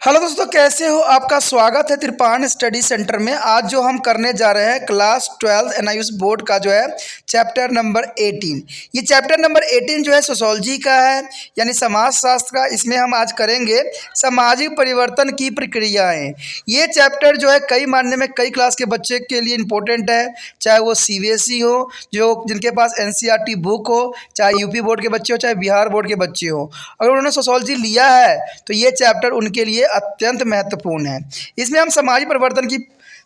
Hello दोस्तों, कैसे हो? आपका स्वागत है त्रिपाण स्टडी सेंटर में। आज जो हम करने जा रहे हैं क्लास 12 एनआईएस बोर्ड का जो है चैप्टर नंबर 18। ये चैप्टर नंबर 18 जो है सोशोलॉजी का है, यानी समाज शास्त्र का। इसमें हम आज करेंगे सामाजिक परिवर्तन की प्रक्रियाएं। ये चैप्टर जो है कई मायने में कई क्लास के बच्चे के लिए इम्पोर्टेंट है, चाहे वो सीबीएसई हो, जो जिनके पास एनसीईआरटी बुक हो, चाहे यूपी बोर्ड के बच्चे हो, चाहे बिहार बोर्ड के बच्चे हो। अगर उन्होंने सोशोलॉजी लिया है तो ये चैप्टर उनके लिए अत्यंत महत्वपूर्ण है। इसमें हम सामाजिक परिवर्तन की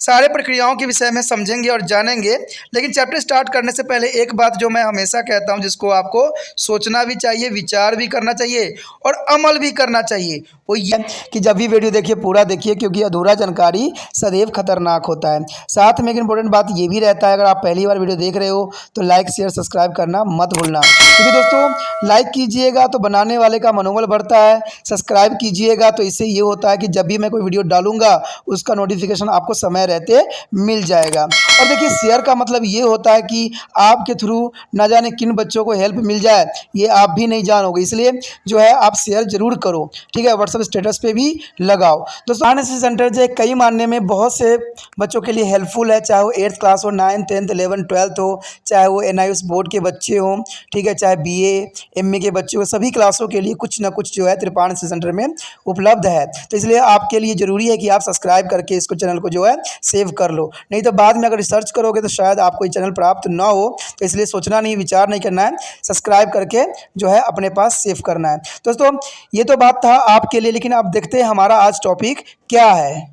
सारे प्रक्रियाओं के विषय में समझेंगे और जानेंगे। लेकिन चैप्टर स्टार्ट करने से पहले एक बात जो मैं हमेशा कहता हूं, जिसको आपको सोचना भी चाहिए, विचार भी करना चाहिए और अमल भी करना चाहिए, वो ये कि जब भी वीडियो देखिए पूरा देखिए, क्योंकि अधूरा जानकारी सदैव खतरनाक होता है। साथ में एक इंपॉर्टेंट बात ये भी रहता है, अगर आप पहली बार वीडियो देख रहे हो तो लाइक शेयर सब्सक्राइब करना मत भूलना, क्योंकि दोस्तों लाइक कीजिएगा तो बनाने वाले का मनोबल बढ़ता है, सब्सक्राइब कीजिएगा तो इससे ये होता है कि जब भी मैं कोई वीडियो डालूंगा उसका नोटिफिकेशन आपको समय रहते मिल जाएगा। और देखिए, शेयर का मतलब ये होता है कि आपके थ्रू ना जाने किन बच्चों को हेल्प मिल जाए, ये आप भी नहीं जानोगे। इसलिए जो है आप शेयर जरूर करो, ठीक है। व्हाट्सएप स्टेटस पे भी लगाओ। दोस्तों एनएसएस सेंटर जो है कई मानने में बहुत से बच्चों के लिए हेल्पफुल है, चाहे वो 8th क्लास हो, 9th 10th 11th 12th हो, चाहे वो एनआईएस बोर्ड के बच्चे हों, ठीक है, चाहे बीए एमए के बच्चे हो, सभी क्लासों के लिए कुछ ना कुछ जो है त्रिपाण एनएसएस सेंटर में उपलब्ध है। तो इसलिए आपके लिए ज़रूरी है कि आप सब्सक्राइब करके इसको चैनल को जो है सेव कर लो, नहीं तो बाद में अगर रिसर्च करोगे तो शायद आपको ये चैनल प्राप्त ना हो। तो इसलिए सोचना नहीं, विचार नहीं करना है, सब्सक्राइब करके जो है अपने पास सेव करना है। दोस्तों ये तो बात था आपके लिए, लेकिन अब देखते हैं हमारा आज टॉपिक क्या है।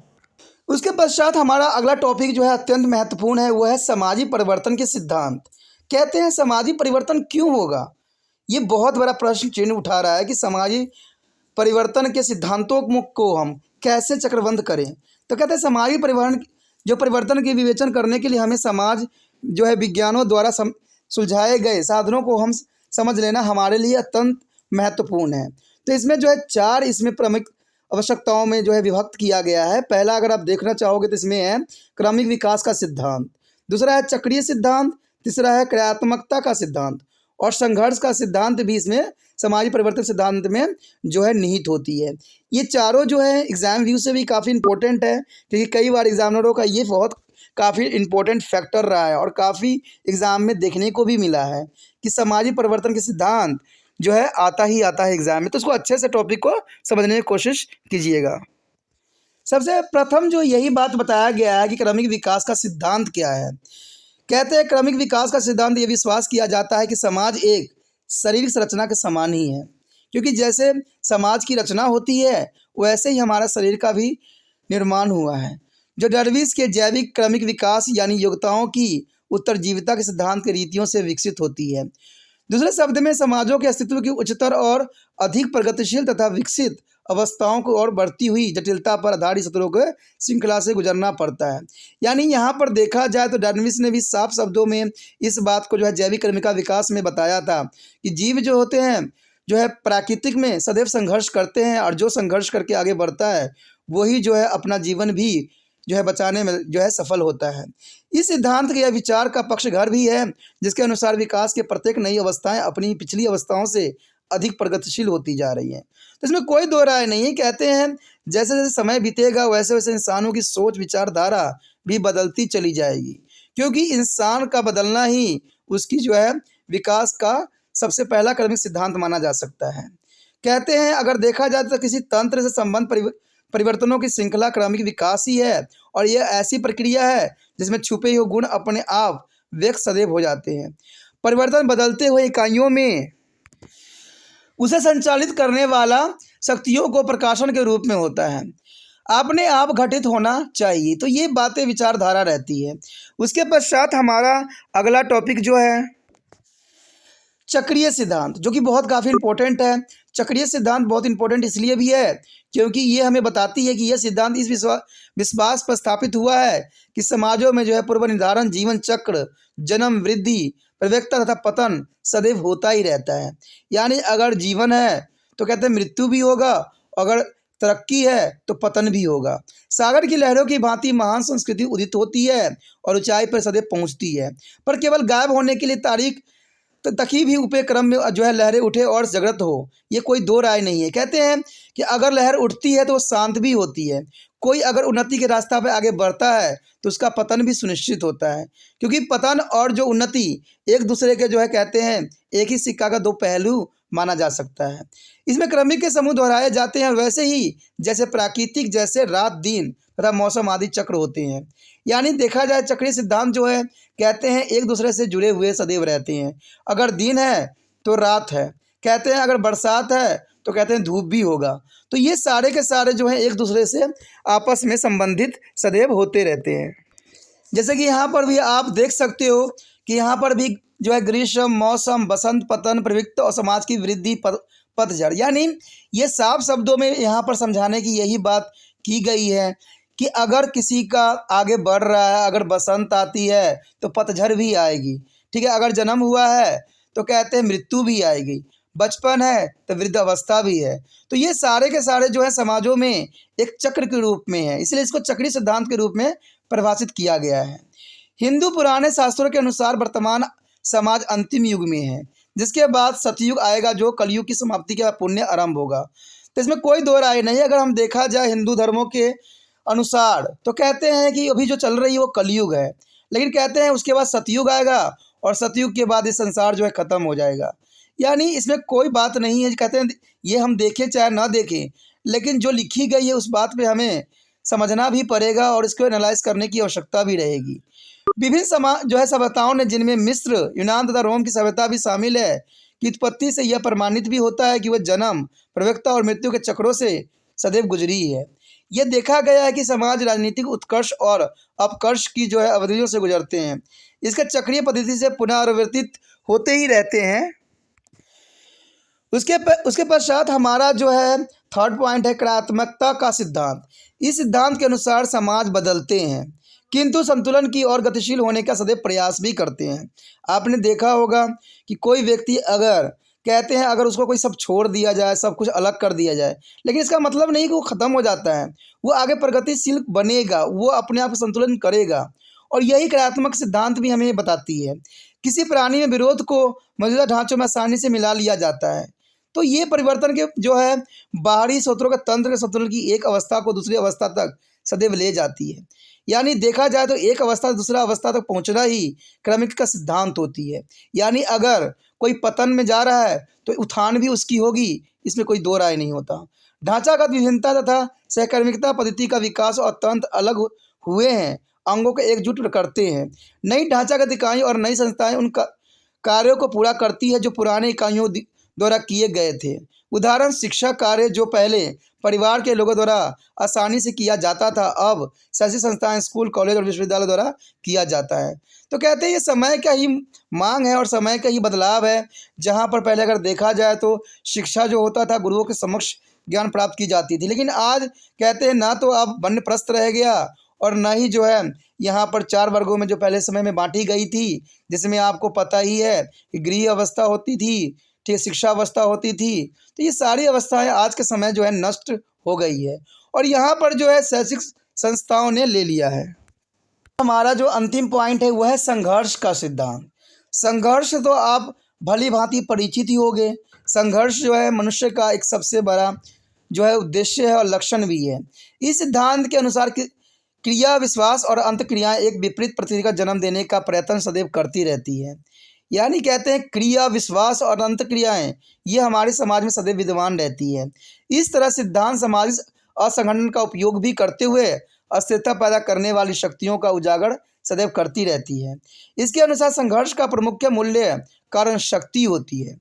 उसके पश्चात हमारा अगला टॉपिक जो है अत्यंत महत्वपूर्ण है, वो है सामाजिक परिवर्तन के सिद्धांत। कहते हैं सामाजिक परिवर्तन क्यों होगा? ये बहुत बड़ा प्रश्न चिन्ह उठा रहा है कि सामाजिक परिवर्तन के सिद्धांतों को हम कैसे चक्रबंद करें। तो कहते हैं सामाजिक परिवर्तन के विवेचन करने के लिए हमें समाज जो है विज्ञानों द्वारा सुलझाए गए साधनों को हम समझ लेना हमारे लिए अत्यंत महत्वपूर्ण है। तो इसमें जो है चार इसमें प्रमुख आवश्यकताओं में जो है विभक्त किया गया है। पहला अगर आप देखना चाहोगे तो इसमें है क्रमिक विकास का सिद्धांत, दूसरा है चक्रीय सिद्धांत, तीसरा है क्रियात्मकता का सिद्धांत और संघर्ष का सिद्धांत भी इसमें सामाजिक परिवर्तन सिद्धांत में जो है निहित होती है। ये चारों जो है एग्जाम व्यू से भी काफ़ी इंपॉर्टेंट है, क्योंकि कई बार एग्जामिनरों का ये बहुत काफ़ी इंपॉर्टेंट फैक्टर रहा है और काफ़ी एग्जाम में देखने को भी मिला है कि सामाजिक परिवर्तन के सिद्धांत जो है आता ही आता है एग्जाम में। तो उसको अच्छे से टॉपिक को समझने की कोशिश कीजिएगा। सबसे प्रथम जो यही बात बताया गया है कि क्रमिक विकास का सिद्धांत क्या है। कहते हैं क्रमिक विकास का सिद्धांत ये विश्वास किया जाता है कि समाज एक शारीरिक संरचना के समान ही है, क्योंकि जैसे समाज की रचना होती है वैसे ही हमारा शरीर का भी निर्माण हुआ है, जो डार्विन के जैविक क्रमिक विकास यानी योग्यताओं की उत्तरजीविता के सिद्धांत की रीतियों से विकसित होती है। दूसरे शब्द में समाजों के अस्तित्व की उच्चतर और अधिक प्रगतिशील तथा विकसित अवस्थाओं को और बढ़ती हुई जटिलता पर आधारित सत्रों के श्रृंखला से गुजरना पड़ता है। यानी यहाँ पर देखा जाए तो डार्विन ने भी साफ शब्दों में इस बात को जो है जैविक क्रमिका विकास में बताया था कि जीव जो होते हैं जो है प्राकृतिक में सदैव संघर्ष करते हैं, और जो संघर्ष करके आगे बढ़ता है वही जो है अपना जीवन भी जो है बचाने में जो है सफल होता है। इस सिद्धांत के यह विचार का पक्षघर भी है, जिसके अनुसार विकास के प्रत्येक नई अवस्थाएं अपनी पिछली अवस्थाओं से अधिक प्रगतिशील होती जा रही हैं। तो इसमें कोई दो राय नहीं है। कहते हैं जैसे जैसे समय बीतेगा वैसे वैसे इंसानों की सोच विचारधारा भी बदलती चली जाएगी, क्योंकि इंसान का बदलना ही उसकी जो है विकास का सबसे पहला क्रमिक सिद्धांत माना जा सकता है। कहते हैं अगर देखा जाए तो किसी तंत्र से संबंध परिवर्तनों की श्रृंखला क्रमिक विकास ही है, और यह ऐसी प्रक्रिया है जिसमें छुपे हुए गुण अपने आप व्यक्त सदैव हो जाते हैं। परिवर्तन बदलते हुए इकाइयों में उसे संचालित करने वाला शक्तियों को प्रकाशन के रूप में होता है, अपने आप घटित होना चाहिए। तो ये बातें विचारधारा रहती है। उसके पश्चात हमारा अगला टॉपिक जो है चक्रीय सिद्धांत, जो कि बहुत काफ़ी इंपॉर्टेंट है। चक्रीय सिद्धांत बहुत इंपॉर्टेंट इसलिए भी है क्योंकि ये हमें बताती है कि यह सिद्धांत इस विश्वास पर स्थापित हुआ है कि समाजों में जो है पूर्व निर्धारण जीवन चक्र, जन्म, वृद्धि, प्रवृत्ति तथा पतन सदैव होता ही रहता है। यानी अगर जीवन है तो कहते हैं मृत्यु भी होगा, अगर तरक्की है तो पतन भी होगा। सागर की लहरों की भांति महान संस्कृति उदित होती है और ऊंचाई पर सदैव पहुंचती है, पर केवल गायब होने के लिए तारीख तो तकी भी ऊपे क्रम में जो है लहरें उठे और जागृत हो, ये कोई दो राय नहीं है। कहते हैं कि अगर लहर उठती है तो वो शांत भी होती है। कोई अगर उन्नति के रास्ता पे आगे बढ़ता है तो उसका पतन भी सुनिश्चित होता है, क्योंकि पतन और जो उन्नति एक दूसरे के जो है कहते हैं एक ही सिक्का का दो पहलू माना जा सकता है। इसमें क्रमिक के समूह दोहराए जाते हैं, वैसे ही जैसे प्राकृतिक जैसे रात दिन तथा मौसम आदि चक्र होते हैं। यानी देखा जाए चक्रीय सिद्धांत जो है कहते हैं एक दूसरे से जुड़े हुए सदैव रहते हैं। अगर दिन है तो रात है, कहते हैं अगर बरसात है तो कहते हैं धूप भी होगा। तो ये सारे के सारे जो हैं एक दूसरे से आपस में संबंधित सदैव होते रहते हैं। जैसे कि यहाँ पर भी आप देख सकते हो कि यहाँ पर भी जो है ग्रीष्म, मौसम, बसंत, पतन, प्रवृत्ति और समाज की वृद्धि, पतझड़। यानी ये साफ शब्दों में यहाँ पर समझाने की यही बात की गई है कि अगर किसी का आगे बढ़ रहा है, अगर बसंत आती है तो पतझड़ भी आएगी, ठीक है। अगर जन्म हुआ है तो कहते हैं मृत्यु भी आएगी, बचपन है तो वृद्धावस्था भी है। तो ये सारे के सारे जो है समाजों में एक चक्र के रूप में है, इसलिए इसको चक्रीय सिद्धांत के रूप में परिभाषित किया गया है। हिंदू पुराने शास्त्रों के अनुसार वर्तमान समाज अंतिम युग में है, जिसके बाद सतयुग आएगा जो कलयुग की समाप्ति के बाद पुण्य आरंभ होगा। तो इसमें कोई दो राय नहीं। अगर हम देखा जाए हिंदू धर्मों के अनुसार तो कहते हैं कि अभी जो चल रही है वो कलयुग है, लेकिन कहते हैं उसके बाद सतयुग आएगा और सतयुग के बाद ये संसार जो है ख़त्म हो जाएगा। यानी इसमें कोई बात नहीं है। कहते हैं ये हम देखें चाहे ना देखें, लेकिन जो लिखी गई है उस बात पे हमें समझना भी पड़ेगा और इसको एनालाइज करने की आवश्यकता भी रहेगी। विभिन्न समाज जो है सभ्यताओं ने, जिनमें मिस्र, यूनान तथा रोम की सभ्यता भी शामिल है, की उत्पत्ति से यह प्रमाणित भी होता है कि वह जन्म, प्रवक्ता और मृत्यु के चक्रों से सदैव गुजरी है। यह देखा गया है कि समाज राजनीतिक उत्कर्ष और अपकर्ष की जो है अवधियों से गुजरते हैं, इसके चक्रीय पद्धति से पुनरावर्तित होते ही रहते हैं। उसके पश्चात हमारा जो है थर्ड पॉइंट है क्रियात्मकता का सिद्धांत। इस सिद्धांत के अनुसार समाज बदलते हैं किंतु संतुलन की और गतिशील होने का सदैव प्रयास भी करते हैं। आपने देखा होगा कि कोई व्यक्ति अगर कहते हैं अगर उसको कोई सब छोड़ दिया जाए, सब कुछ अलग कर दिया जाए, लेकिन इसका मतलब नहीं कि वो ख़त्म हो जाता है, वो आगे प्रगतिशील बनेगा, वो अपने आप संतुलन करेगा। और यही क्रियात्मक सिद्धांत भी हमें बताती है। किसी प्राणी में विरोध को मौजूदा ढांचों में आसानी से मिला लिया जाता है। तो ये परिवर्तन के जो है बाहरी स्रोतों के तंत्र के संतुलन की एक अवस्था को दूसरी अवस्था तक सदैव ले जाती है। यानी देखा जाए तो एक अवस्था से दूसरा अवस्था तक पहुंचना ही क्रमिक का सिद्धांत होती है। यानी अगर कोई पतन में जा रहा है तो उत्थान भी उसकी होगी, इसमें कोई दो राय नहीं होता। ढांचागत विभिन्नता तथा सहकर्मिकता पद्धति का विकास और तंत्र अलग हुए हैं, अंगों को एकजुट करते हैं। नई ढांचागत इकाई और नई संस्थाएं उन कार्यों को पूरा करती है जो पुराने इकाइयों द्वारा किए गए थे। उदाहरण शिक्षा कार्य जो पहले परिवार के लोगों द्वारा आसानी से किया जाता था, अब शैक्षिक संस्थाएं, स्कूल, कॉलेज और विश्वविद्यालय द्वारा किया जाता है। तो कहते हैं ये समय का ही मांग है और समय का ही बदलाव है। जहाँ पर पहले अगर देखा जाए तो शिक्षा जो होता था गुरुओं के समक्ष ज्ञान प्राप्त की जाती थी, लेकिन आज कहते हैं ना तो अब वन्यप्रस्थ रह गया और ना ही जो है यहाँ पर चार वर्गों में जो पहले समय में बांटी गई थी, जिसमें आपको पता ही है कि गृह अवस्था होती थी, ठीक, शिक्षा अवस्था होती थी। तो ये सारी अवस्थाएं आज के समय जो है नष्ट हो गई है और यहाँ पर जो है शैक्षिक संस्थाओं ने ले लिया है। हमारा जो अंतिम पॉइंट है वह है संघर्ष का सिद्धांत। संघर्ष तो आप भली भांति परिचित ही होंगे। संघर्ष जो है मनुष्य का एक सबसे बड़ा जो है उद्देश्य है और लक्षण भी है। इस सिद्धांत के अनुसार क्रिया, विश्वास और अंत क्रियाएँ एक विपरीत प्रतिक्रिया का जन्म देने का प्रयत्न सदैव करती रहती है। यानी कहते हैं क्रिया, विश्वास और अंत क्रियाएँ ये हमारे समाज में सदैव विद्यमान रहती है। इस तरह सिद्धांत सामाजिक असंगठन का उपयोग भी करते हुए अस्थिरता पैदा करने वाली शक्तियों का उजागर सदैव करती रहती है। इसके अनुसार संघर्ष का प्रमुख मूल्य कारण शक्ति होती है।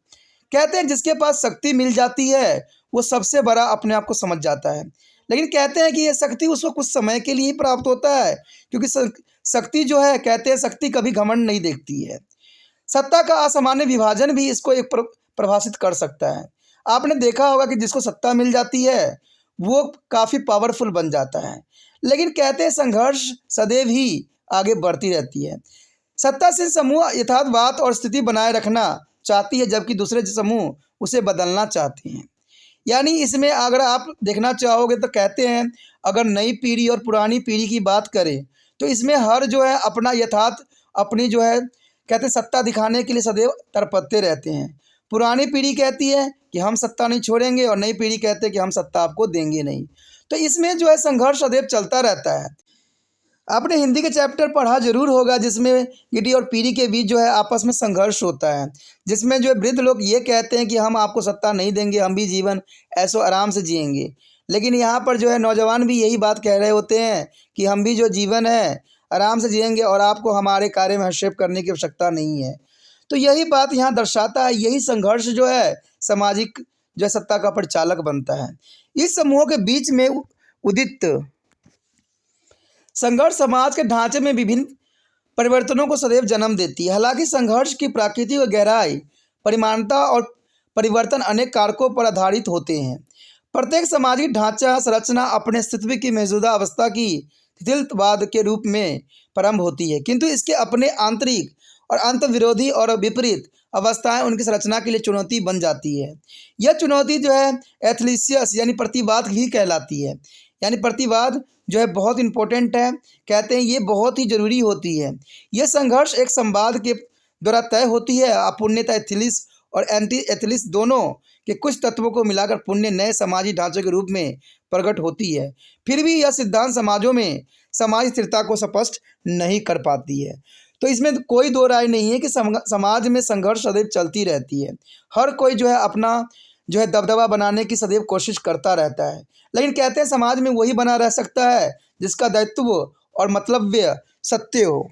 कहते हैं जिसके पास शक्ति मिल जाती है वो सबसे बड़ा अपने आप को समझ जाता है, लेकिन कहते हैं कि यह शक्ति उसको कुछ समय के लिए ही प्राप्त होता है, क्योंकि शक्ति जो है कहते हैं शक्ति कभी घमंड नहीं देखती है। सत्ता का असामान्य विभाजन भी इसको एक प्रभावित कर सकता है। आपने देखा होगा कि जिसको सत्ता मिल जाती है वो काफ़ी पावरफुल बन जाता है, लेकिन कहते हैं संघर्ष सदैव ही आगे बढ़ती रहती है। सत्तासीन समूह यथार्थवाद और स्थिति बनाए रखना चाहती है, जबकि दूसरे समूह उसे बदलना चाहते हैं। यानी इसमें अगर आप देखना चाहोगे तो कहते हैं अगर नई पीढ़ी और पुरानी पीढ़ी की बात करें तो इसमें हर जो है अपना यथार्थ अपनी जो है कहते हैं सत्ता दिखाने के लिए सदैव तड़पते रहते हैं। पुरानी पीढ़ी कहती है कि हम सत्ता नहीं छोड़ेंगे और नई पीढ़ी कहते हैं कि हम सत्ता आपको देंगे नहीं। तो इसमें जो है संघर्ष सदैव चलता रहता है। आपने हिंदी के चैप्टर पढ़ा जरूर होगा जिसमें गिटी और पीढ़ी के बीच जो है आपस में संघर्ष होता है, जिसमें जो है वृद्ध लोग ये कहते हैं कि हम आपको सत्ता नहीं देंगे, हम भी जीवन ऐसो आराम से जिएंगे। लेकिन यहाँ पर जो है नौजवान भी यही बात कह रहे होते हैं कि हम भी जो जीवन है आराम से जिएंगे और आपको हमारे कार्य में हस्तक्षेप करने की आवश्यकता नहीं है। तो यही बात यहाँ दर्शाता है, यही संघर्ष जो है सामाजिक जो है सत्ता का परिचालक बनता है। इस समूहों के बीच में उदित संघर्ष समाज के ढांचे में विभिन्न परिवर्तनों को सदैव जन्म देती है। हालांकि संघर्ष की प्रकृति व गहराई, परिमाणता और परिवर्तन अनेक कारकों पर आधारित होते हैं। प्रत्येक सामाजिक ढांचा संरचना अपने अस्तित्व की मौजूदा अवस्था की शिथिलतावाद के रूप में प्रारंभ होती है, किंतु इसके अपने आंतरिक और अंतर्विरोधी और विपरीत अवस्थाएं उनकी संरचना के लिए चुनौती बन जाती है। यह चुनौती जो है एथलीसियस यानी प्रतिवाद ही कहलाती है। यानी प्रतिवाद जो है बहुत इंपॉर्टेंट है, कहते हैं ये बहुत ही ज़रूरी होती है। यह संघर्ष एक संवाद के द्वारा तय होती है। अपूर्णता एथिलिस और एंटी एथिलिस दोनों के कुछ तत्वों को मिलाकर पुण्य नए समाजी ढांचे के रूप में प्रकट होती है। फिर भी यह सिद्धांत समाजों में समाज स्थिरता को स्पष्ट नहीं कर पाती है। तो इसमें कोई दो राय नहीं है कि समाज में संघर्ष सदैव चलती रहती है। हर कोई जो है अपना जो है दबदबा बनाने की सदैव कोशिश करता रहता है, लेकिन कहते हैं समाज में वही बना रह सकता है जिसका दायित्व और मतलब्य सत्य हो।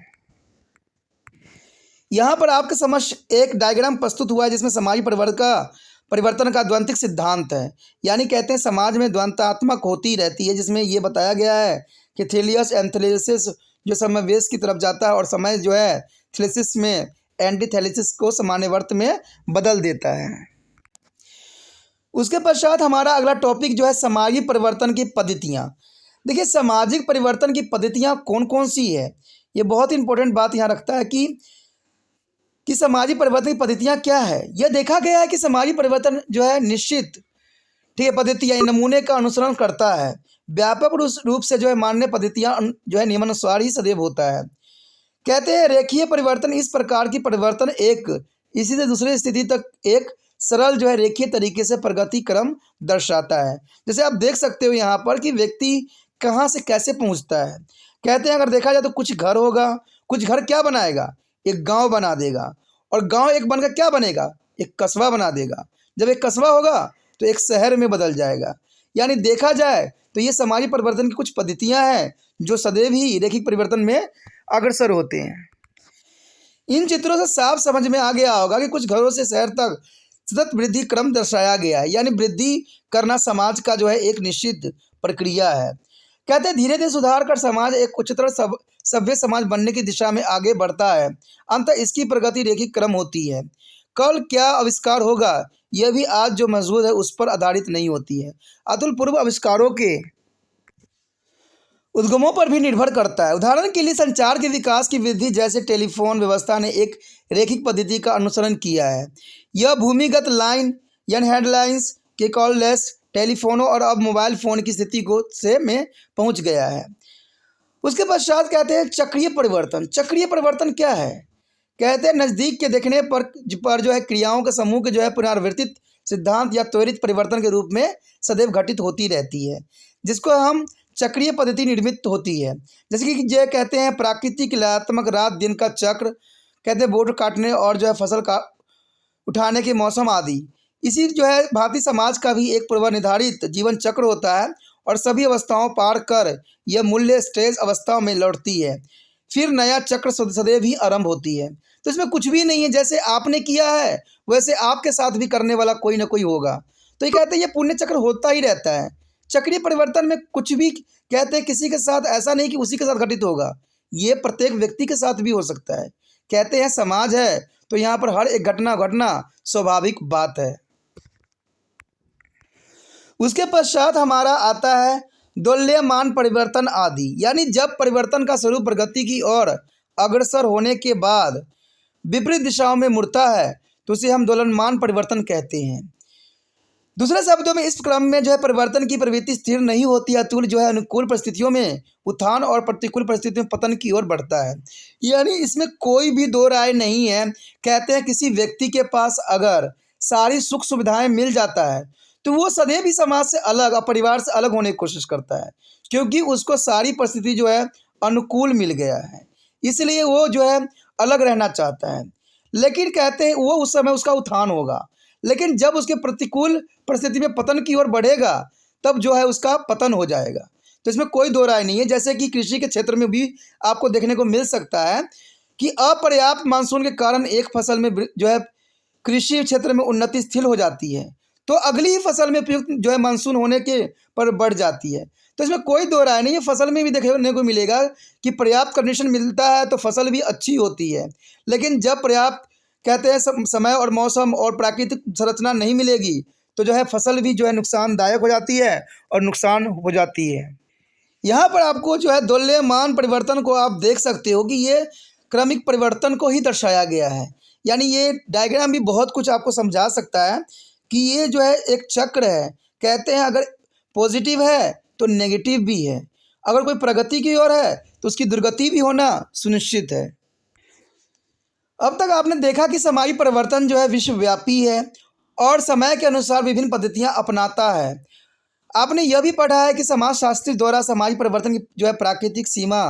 यहाँ पर आपके समक्ष एक डायग्राम प्रस्तुत हुआ है जिसमें समाजी परिवर्तन का द्वंद्विक सिद्धांत है। यानी कहते हैं समाज में द्वंद्वात्मक होती रहती है, जिसमें ये बताया गया है कि थेलियस एंथेलिसिस जो समावेश की तरफ जाता है और समय जो है थेलिसिस में एंटीथेलिसिस को सामान्यवर्त में बदल देता है। उसके पश्चात हमारा अगला टॉपिक जो है सामाजिक परिवर्तन की पद्धतियाँ। देखिए सामाजिक परिवर्तन की पद्धतियाँ कौन कौन सी है, ये बहुत इंपॉर्टेंट बात यहाँ रखता है कि सामाजिक परिवर्तन की पद्धतियाँ क्या है। यह देखा गया है कि सामाजिक परिवर्तन जो है निश्चित ठीक है पद्धति या नमूने का अनुसरण करता है। व्यापक रूप से जो है मान्य पद्धतियाँ जो है नियमानुसार ही सदैव होता है। कहते हैं रेखीय परिवर्तन इस प्रकार की परिवर्तन एक इसी से दूसरी स्थिति तक एक सरल जो है रेखीय तरीके से प्रगति क्रम दर्शाता है। जैसे आप देख सकते हो यहाँ पर कि व्यक्ति कहाँ से कैसे पहुँचता है। कहते हैं अगर देखा जाए तो कुछ घर होगा, कुछ घर क्या बनाएगा, एक गांव बना देगा, और गांव एक बनकर क्या बनेगा, एक कस्बा बना देगा। जब एक कस्बा होगा तो एक शहर में बदल जाएगा। यानी देखा जाए तो ये सामाजिक परिवर्तन की कुछ पद्धतियाँ हैं जो सदैव ही रैखिक परिवर्तन में अग्रसर होते हैं। इन चित्रों से साफ समझ में आ गया होगा कि कुछ घरों से शहर तक सतत वृद्धि क्रम दर्शाया गया है। यानी वृद्धि करना समाज का जो है एक निश्चित प्रक्रिया है। कहते हैं धीरे धीरे सुधार कर समाज एक उच्चतर सभ्य समाज बनने की दिशा में आगे बढ़ता है। अंत इसकी प्रगति रेखिक क्रम होती है। कल क्या आविष्कार होगा यह भी आज जो मौजूद है उस पर आधारित नहीं होती है, अतुल पूर्व आविष्कारों के उद्गमों पर भी निर्भर करता है। उदाहरण के लिए संचार के विकास की वृद्धि जैसे टेलीफोन व्यवस्था ने एक रैखिक पद्धति का अनुसरण किया है। यह भूमिगत लाइन यानी हेडलाइंस के कॉललेस टेलीफोनों और अब मोबाइल फ़ोन की स्थिति को से में पहुंच गया है। उसके पश्चात कहते हैं चक्रीय परिवर्तन। चक्रीय परिवर्तन क्या है? कहते हैं नज़दीक के देखने पर जो है क्रियाओं के समूह के जो है पुनरावर्तित सिद्धांत या त्वरित परिवर्तन के रूप में सदैव घटित होती रहती है, जिसको हम चक्रीय पद्धति निर्मित होती है। जैसे कि जो कहते हैं प्राकृतिक क्रियात्मक रात दिन का चक्र, कहते हैं बोट काटने और जो है फसल का उठाने के मौसम आदि। इसी जो है भारतीय समाज का भी एक पूर्व निर्धारित जीवन चक्र होता है और सभी अवस्थाओं पार कर यह मूल्य स्टेज अवस्थाओं में लौटती है, फिर नया चक्र सदैव ही आरंभ होती है। तो इसमें कुछ भी नहीं है, जैसे आपने किया है वैसे आपके साथ भी करने वाला कोई ना कोई होगा। तो ये कहते हैं ये पुण्य चक्र होता ही रहता है। चक्रीय परिवर्तन में कुछ भी कहते हैं किसी के साथ ऐसा नहीं कि उसी के साथ घटित होगा, ये प्रत्येक व्यक्ति के साथ भी हो सकता है। कहते हैं समाज है तो यहाँ पर हर एक घटना स्वाभाविक बात है। उसके पश्चात हमारा आता है दोल्यमान परिवर्तन आदि। यानी जब परिवर्तन का स्वरूप प्रगति की ओर अग्रसर होने के बाद विपरीत दिशाओं में मुड़ता है तो उसे हम दोलनमान परिवर्तन कहते हैं। दूसरे शब्दों में इस क्रम में जो है परिवर्तन की प्रवृत्ति स्थिर नहीं होती है, तुल्य जो है अनुकूल परिस्थितियों में उत्थान और प्रतिकूल परिस्थितियों में पतन की ओर बढ़ता है। यानी इसमें कोई भी दो राय नहीं है। कहते हैं किसी व्यक्ति के पास अगर सारी सुख सुविधाएं मिल जाता है तो वो सदैव ही समाज से अलग और परिवार से अलग होने की कोशिश करता है, क्योंकि उसको सारी परिस्थिति जो है अनुकूल मिल गया है, इसलिए वो जो है अलग रहना चाहता है। लेकिन कहते हैं वो उस समय उसका उत्थान होगा, लेकिन जब उसके प्रतिकूल परिस्थिति में पतन की ओर बढ़ेगा तब जो है उसका पतन हो जाएगा। तो इसमें कोई दो राय नहीं है। जैसे कि कृषि के क्षेत्र में भी आपको देखने को मिल सकता है कि अपर्याप्त मानसून के कारण एक फसल में जो है कृषि क्षेत्र में उन्नति स्थिर हो जाती है, तो अगली फसल में उपयुक्त जो है मानसून होने के पर बढ़ जाती है। तो इसमें कोई दो राय नहीं है। फसल में भी देखने को मिलेगा कि पर्याप्त कंडीशन मिलता है तो फसल भी अच्छी होती है, लेकिन जब पर्याप्त कहते हैं समय और मौसम और प्राकृतिक संरचना नहीं मिलेगी तो जो है फसल भी जो है नुकसानदायक हो जाती है और नुकसान हो जाती है। यहाँ पर आपको जो है दोल्यमान परिवर्तन को आप देख सकते हो कि ये क्रमिक परिवर्तन को ही दर्शाया गया है। यानी ये डायग्राम भी बहुत कुछ आपको समझा सकता है कि ये जो है एक चक्र है। कहते हैं अगर पॉजिटिव है तो नेगेटिव भी है, अगर कोई प्रगति की ओर है तो उसकी दुर्गति भी होना सुनिश्चित है। अब तक आपने देखा कि सामाजिक परिवर्तन जो है विश्वव्यापी है और समय के अनुसार विभिन्न पद्धतियां अपनाता है। आपने यह भी पढ़ा है कि समाजशास्त्री द्वारा सामाजिक परिवर्तन की जो है प्राकृतिक सीमा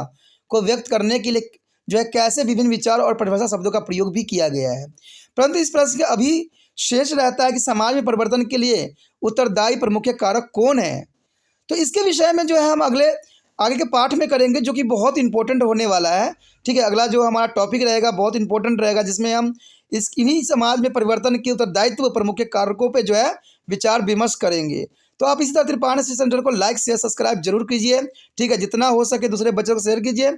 को व्यक्त करने के लिए जो है कैसे विभिन्न विचार और परिभाषा शब्दों का प्रयोग भी किया गया है। परंतु इस प्रश्न का अभी शेष रहता है कि समाज में परिवर्तन के लिए उत्तरदायी प्रमुख कारक कौन है। तो इसके विषय में जो है हम आगे के पाठ में करेंगे, जो कि बहुत इंपॉर्टेंट होने वाला है। ठीक है, अगला जो हमारा टॉपिक रहेगा बहुत इंपॉर्टेंट रहेगा, जिसमें हम इन्हीं समाज में परिवर्तन के उत्तरदायित्व प्रमुख कारकों पे जो है विचार विमर्श करेंगे। तो आप इसी तरह त्रिपाठी स्टडी सेंटर को लाइक शेयर सब्सक्राइब जरूर कीजिए। ठीक है, जितना हो सके दूसरे बच्चों को शेयर कीजिए।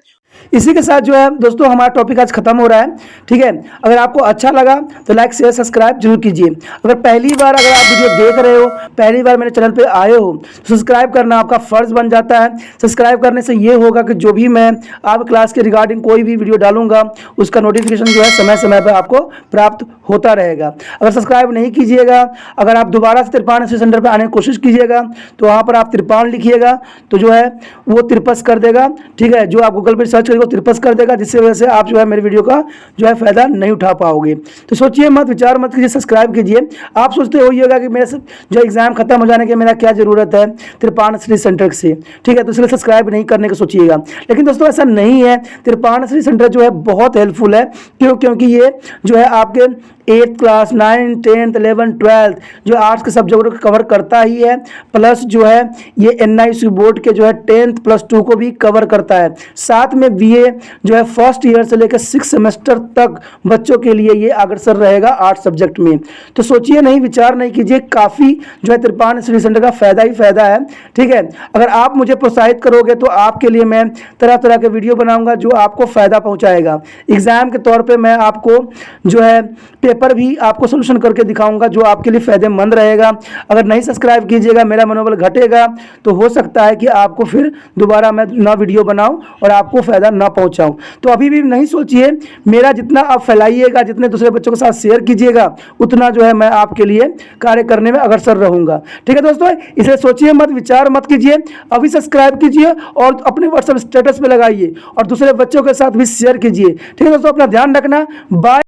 इसी के साथ जो है दोस्तों हमारा टॉपिक आज खत्म हो रहा है। ठीक है, अगर आपको अच्छा लगा तो लाइक शेयर सब्सक्राइब जरूर कीजिए। अगर पहली बार अगर आप वीडियो देख रहे हो, पहली बार मेरे चैनल पे आए हो तो सब्सक्राइब करना आपका फ़र्ज़ बन जाता है। सब्सक्राइब करने से ये होगा कि जो भी मैं आप क्लास के रिगार्डिंग कोई भी वीडियो डालूंगा उसका नोटिफिकेशन जो है समय समय पर आपको प्राप्त होता रहेगा। अगर सब्सक्राइब नहीं कीजिएगा, अगर आप दोबारा से त्रिपाठी स्टडी सेंटर पर आने की कोशिश कीजिएगा तो वहाँ पर आप त्रिपाण लिखिएगा तो जो है वो तिरपस कर देगा। ठीक है, जो आप गूगल पर सर्च करेंगे वो तिरपस कर देगा, जिससे वजह से आप जो है मेरे वीडियो का जो है फ़ायदा नहीं उठा पाओगे। तो सोचिए मत, विचार मत कीजिए, सब्सक्राइब कीजिए। आप सोचते होइएगा कि मेरे जो एग्ज़ाम खत्म हो जाने के मेरा क्या ज़रूरत है त्रिपाठी स्टडी सेंटर से। ठीक है, तो इसलिए सब्सक्राइब नहीं करने को सोचिएगा, लेकिन दोस्तों ऐसा नहीं है। त्रिपाठी स्टडी सेंटर जो है बहुत हेल्पफुल है। क्योंकि ये जो है आपके 8th class 9th 10th 11th 12th जो आर्ट्स के सब्जेक्ट को कवर करता ही है, प्लस जो है ये NIC बोर्ड के जो है 10th प्लस 2 को भी कवर करता है। साथ में BA जो है फर्स्ट ईयर से लेकर 6 सेमेस्टर तक बच्चों के लिए ये अग्रसर रहेगा आर्ट्स सब्जेक्ट में। तो सोचिए नहीं, विचार नहीं कीजिए, काफ़ी जो है त्रिपाठी स्टडी सेंटर का फ़ायदा ही फ़ायदा है। ठीक है, अगर आप मुझे प्रोत्साहित करोगे तो आपके लिए मैं तरह तरह के वीडियो बनाऊँगा जो आपको फ़ायदा पहुँचाएगा। एग्ज़ाम के तौर पर मैं आपको जो है पेपर भी आपको सोल्यूशन करके दिखाऊंगा जो आपके लिए फ़ायदेमंद रहेगा। अगर नहीं सब्सक्राइब कीजिएगा, मेरा मनोबल घटेगा, तो हो सकता है कि आपको फिर दोबारा मैं ना वीडियो बनाऊं और आपको फ़ायदा ना पहुंचाऊं। तो अभी भी नहीं सोचिए, मेरा जितना आप फैलाइएगा, जितने दूसरे बच्चों के साथ शेयर कीजिएगा, उतना जो है मैं आपके लिए कार्य करने में अग्रसर रहूँगा। ठीक है दोस्तों, इसलिए सोचिए मत, विचार मत कीजिए, अभी सब्सक्राइब कीजिए और अपने व्हाट्सएप स्टेटस पर लगाइए और दूसरे बच्चों के साथ भी शेयर कीजिए। ठीक है दोस्तों, अपना ध्यान रखना। बाय।